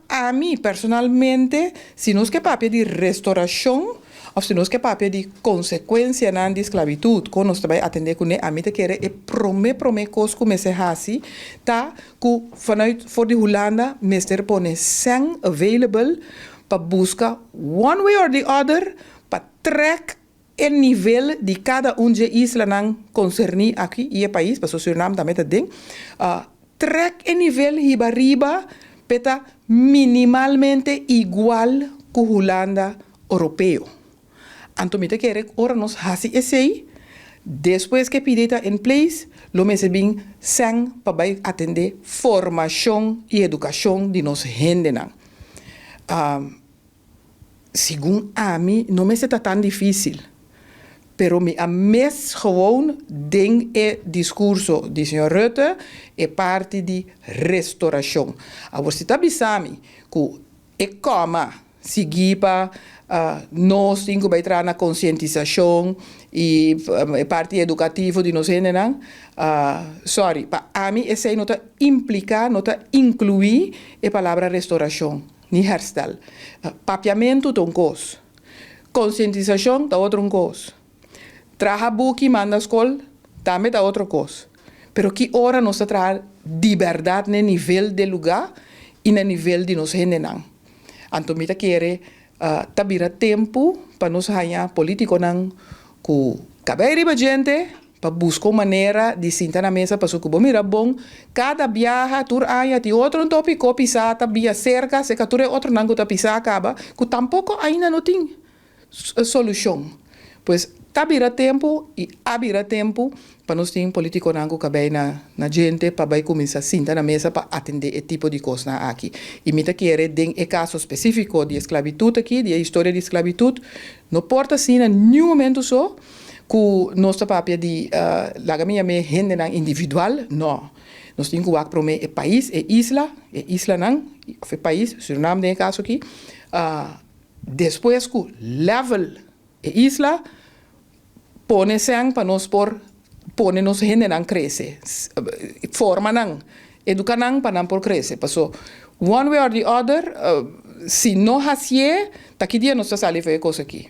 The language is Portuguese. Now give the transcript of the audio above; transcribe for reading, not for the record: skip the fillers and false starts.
a mí personalmente, si no es que papel de restauración, o si no es que papel de consecuencia de esclavitud, con nos trabalha atender com a mim te querer e prome cos com esse hasi, tá, que vanuit voor de Holanda, meester pone sang available, para buscar one way or the other, para track o nível de cada de isla não concerni aqui e o país, para o Suriname também tá ding, track o nível riba peta minimalmente igual que Holanda europeu. Antomita quer ora nos hasi esse depois que pideta em place, lo mese bem sang para atender formação e educação de nos gente não. Segundo a mim, não me está tão difícil. Pero a mes gewoon ding e discurso de senhor Rutte é parte de restauração. A você está bisami que é como seguir para nós temos que entrar na conscientização e parte educativa de nós não. Sorry, para a mim esse não está implicar, não está incluir a palavra restauração, nem herstel. Papiamento é coisa, conscientização é outra coisa. Traja buki manda escola, também é outra coisa. Pero que hora nós traz liberdade no nível de lugar e no nível de nós gente não. Então, me quer tabira tempo para nós ganhar político não que cabe riba gente para buscar maneira de sentar na mesa para que mira bom cada viaja tur aya de outro tópico pisar via cerca se que tur outro não que pisar acaba que tampouco ainda não tem solução. Pois tabira tempo e abira tempo para nós ter político não que cabe na gente para começar a sentar na mesa para atender esse tipo de coisa aqui. E me quer den o caso específico de esclavitud aqui, de história de esclavitud, não porta assim em nenhum momento só que nossa papia de lagamia me gente não individual, não. Nós temos que work para o país, isla não, o país, Suriname tem caso aqui, depois que level isla pone sang para nós pone nos gente não cresce, forma não, educa não para não por crescer, passou one way or the other, se não hasie, tá que dia nós está salindo coisa aqui.